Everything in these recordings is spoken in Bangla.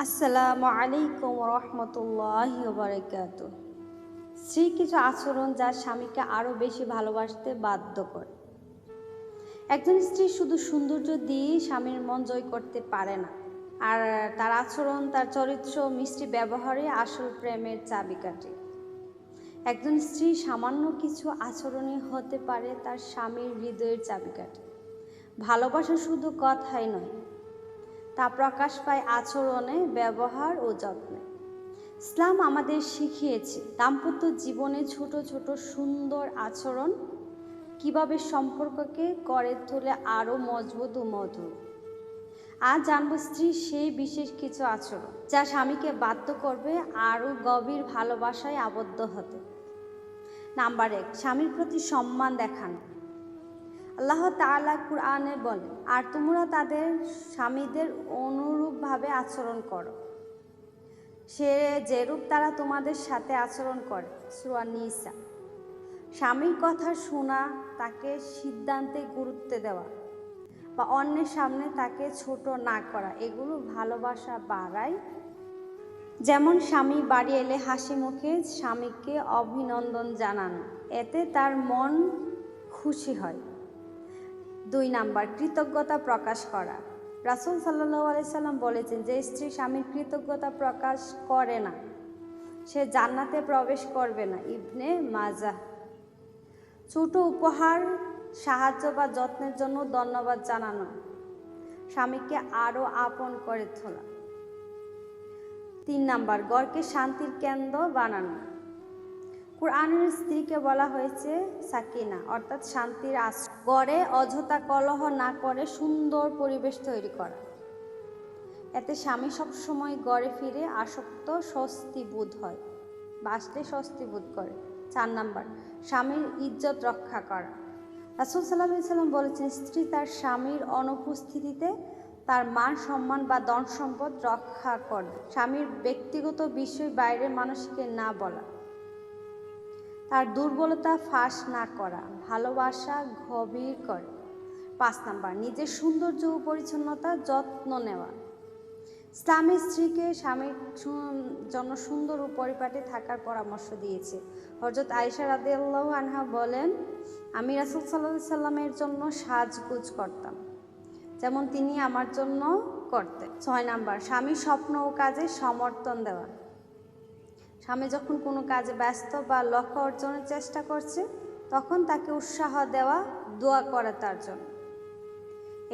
আসসালামু আলাইকুম রহমতুল্লাহি বারাকাতুহু। স্ত্রীর কিছু আচরণ যা স্বামীকে আরও বেশি ভালোবাসতে বাধ্য করে। একজন স্ত্রী শুধু সৌন্দর্য দিয়েই স্বামীর মন জয় করতে পারে না, আর তার আচরণ, তার চরিত্র, মিষ্টি ব্যবহারে আসল প্রেমের চাবিকাঠি। একজন স্ত্রী সামান্য কিছু আচরণই হতে পারে তার স্বামীর হৃদয়ের চাবিকাঠি। ভালোবাসা শুধু কথাই নয়, তা প্রকাশ পায় আচরণে, ব্যবহার ও যত্নে। ইসলাম আমাদের শিখিয়েছে দাম্পত্য জীবনে ছোট ছোট সুন্দর আচরণ কিভাবে সম্পর্ককে করে তোলে আরও মজবুত ও মধুর। আজ জানব স্ত্রীর সেই বিশেষ কিছু আচরণ যা স্বামীকে বাধ্য করবে আরও গভীর ভালোবাসায় আবদ্ধ হতে। নাম্বার 1, স্বামীর প্রতি সম্মান দেখানো। আল্লাহ তাআলা কুরআনে বলেন, আর তোমরা তাদের স্বামীদের অনুরূপভাবে আচরণ করো, সে যেরূপ তারা তোমাদের সাথে আচরণ করে। সূরা নিসা। স্বামীর কথা শোনা, তাকে সিদ্ধান্তে গুরুত্ব দেওয়া বা অন্যের সামনে তাকে ছোট না করা, এগুলো ভালোবাসা বাড়ায়। যেমন স্বামী বাড়ি এলে হাসি মুখে স্বামীকে অভিনন্দন জানানো, এতে তার মন খুশি হয়। 2 নাম্বার, কৃতজ্ঞতা প্রকাশ করা। রাসূল সাল্লাল্লাহু আলাইহি সাল্লাম বলেছেন, যে স্ত্রী স্বামীর কৃতজ্ঞতা প্রকাশ করে না সে জান্নাতে প্রবেশ করবে না। ইবনে মাজাহ। ছোট উপহার, সাহায্য বা যত্নের জন্য ধন্যবাদ জানানো স্বামীকে আরও আপন করে তোলা। 3 নাম্বার, ঘরকে শান্তির কেন্দ্র বানানো। কুরআনের স্ত্রীকে বলা হয়েছে সাকিনা, অর্থাৎ শান্তির আশ্রয়। গড়ে অযথা কলহ না করে সুন্দর পরিবেশ তৈরি করা, এতে স্বামী সবসময় গড়ে ফিরে আসক্ত, স্বস্তি বোধ হয়, বাসতে স্বস্তি বোধ করে। 4 নাম্বার, স্বামীর ইজ্জত রক্ষা করা। রাসূল সাল্লাল্লাহু আলাইহি সাল্লাম বলেছেন, স্ত্রী তার স্বামীর অনুপস্থিতিতে তার মান সম্মান বা ধন সম্পদ রক্ষা করে। স্বামীর ব্যক্তিগত বিষয় বাইরের মানুষকে না বলা, তার দুর্বলতা ফাঁস না করা, ভালোবাসা গভীর করে। 5 নাম্বার, নিজের সৌন্দর্য ও পরিচ্ছন্নতা যত্ন নেওয়া। ইসলামী স্ত্রীকে স্বামীর জন্য সুন্দর ও পরিপাটি থাকার পরামর্শ দিয়েছে। হযরত আয়েশা রাদিয়াল্লাহু আনহা বলেন, আমি রাসূল সাল্লাল্লাহু আলাইহি সাল্লামের জন্য সাজগোজ করতাম যেমন তিনি আমার জন্য করতেন। 6 নাম্বার, স্বামীর স্বপ্ন ও কাজে সমর্থন দেওয়া। স্বামী যখন কোনো কাজে ব্যস্ত বা লক্ষ্য অর্জনের চেষ্টা করছে, তখন তাকে উৎসাহ দেওয়া, দোয়া করা তার জন্য।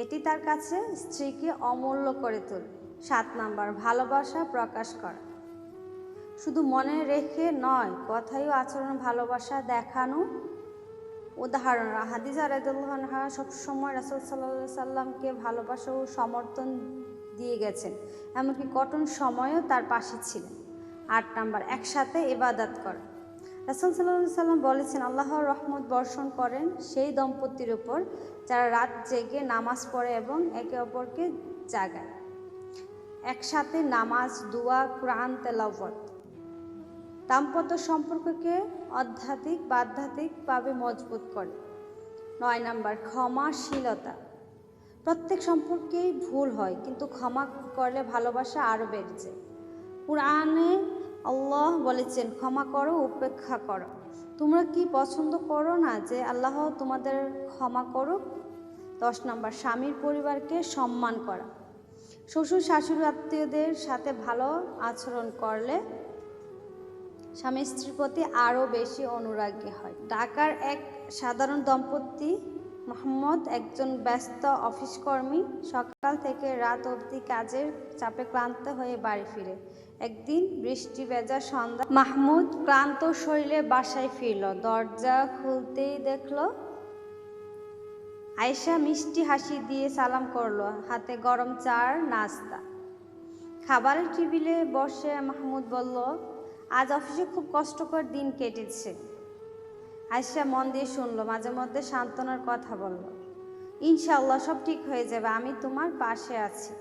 এটি তার কাছে স্ত্রীকে অমূল্য করে তোলে। 7 নাম্বার, ভালোবাসা প্রকাশ করা। শুধু মনে রেখে নয়, কথায় ও আচরণে ভালোবাসা দেখানো। উদাহরণ, হাদিজা রাদিয়াল্লাহু আনহা সবসময় রাসূল সাল্লাল্লাহু আলাইহি সাল্লামকে ভালোবাসা ও সমর্থন দিয়ে গেছেন, এমনকি কঠিন সময়েও তার পাশে ছিলেন। 8 নাম্বার, একসাথে ইবাদত করা। রাসূল সাল্লাল্লাহু আলাইহি সাল্লাম বলেছেন, আল্লাহর রহমত বর্ষণ করেন সেই দম্পতির উপর যারা রাত জেগে নামাজ পড়ে এবং একে অপরকে জাগায়। একসাথে নামাজ, দোয়া, কুরআন তেলাওয়াত দাম্পত্য সম্পর্ককে আধ্যাত্মিক বা আধ্যাত্মিকভাবে মজবুত করে। 9 নাম্বার, ক্ষমাশীলতা। প্রত্যেক সম্পর্কেই ভুল হয়, কিন্তু ক্ষমা করলে ভালোবাসা আরও বেড়ে যায়। কুরআনে আল্লাহ বলেছেন, ক্ষমা করো, উপেক্ষা করো। তোমরা কি পছন্দ করো না যে আল্লাহ তোমাদের ক্ষমা করুক? 10 নাম্বার, স্বামীর পরিবারকে সম্মান করা। শ্বশুর শাশুড়ি আত্মীয়দের সাথে ভালো আচরণ করলে স্বামী স্ত্রীর প্রতি আরও বেশি অনুরাগী হয়। ঢাকার এক সাধারণ দম্পতি মোহাম্মদ একজন ব্যস্ত অফিস কর্মী, সকাল থেকে রাত অবধি কাজের চাপে ক্লান্ত হয়ে বাড়ি ফিরে। একদিন বৃষ্টি ভেজা সন্ধ্যা, মাহমুদ ক্লান্ত শরীরে বাসায় ফিরল। দরজা খুলতেই দেখল আয়েশা মিষ্টি হাসি দিয়ে সালাম করলো, হাতে গরম চার নাস্তা। খাবারের টেবিলে বসে মাহমুদ বলল, আজ অফিসে খুব কষ্টকর দিন কেটেছে। আয়েশা মন দিয়ে শুনলো, মাঝে মধ্যে সান্ত্বনার কথা বলল, ইনশাআল্লাহ সব ঠিক হয়ে যাবে, আমি তোমার পাশে আছি।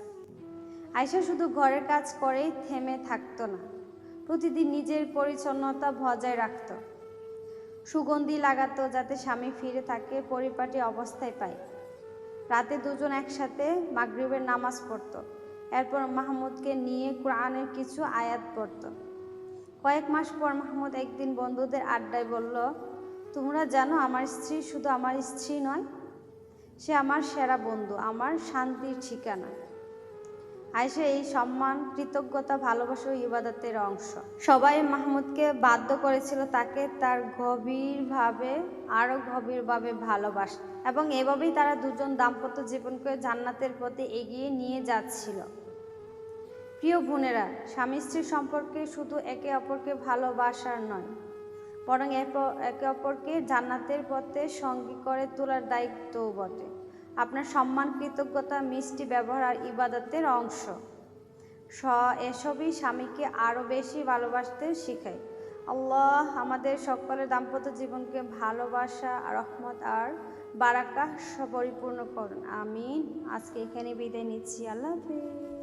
আয়েশা শুধু ঘরের কাজ করেই থেমে থাকতো না, প্রতিদিন নিজের পরিচ্ছন্নতা বজায় রাখত, সুগন্ধি লাগাতো যাতে স্বামী ফিরে তাকে পরিপাটি অবস্থায় পায়। রাতে দুজন একসাথে মাগরিবের নামাজ পড়তো, এরপর মাহমুদকে নিয়ে কোরআনের কিছু আয়াত পড়ত। কয়েক মাস পর মাহমুদ একদিন বন্ধুদের আড্ডায় বলল, তোমরা জানো আমার স্ত্রী শুধু আমার স্ত্রী নয়, সে আমার সেরা বন্ধু, আমার শান্তির ঠিকানা। আয়েশা এই সম্মান, কৃতজ্ঞতা, ভালোবাসা ও ইবাদতের অংশ। সবাই মাহমুদকে বাধ্য করেছিল তাকে তার আরো গভীরভাবে ভালোবাসতে, এবং এভাবেই তারা দুজন দাম্পত্য জীবনকে জান্নাতের পথে এগিয়ে নিয়ে যাচ্ছিল। প্রিয় বোনেরা, স্বামী স্ত্রীর সম্পর্কে শুধু একে অপরকে ভালোবাসার নয়, বরং একে অপরকে জান্নাতের পথে সঙ্গী করে তোলার দায়িত্বও বটে। আপনার সম্মান, কৃতজ্ঞতা, মিষ্টি ব্যবহার আর ইবাদতের অংশ। এসবই স্বামীকে আরও বেশি ভালোবাসতে শেখায়। আল্লাহ আমাদের সকলের দাম্পত্য জীবনকে ভালোবাসা, রহমত আর বারাকা পরিপূর্ণ করুন। আমিন। আজকে এখানে বিদায় নিচ্ছি। আল্লাহ হাফেজ।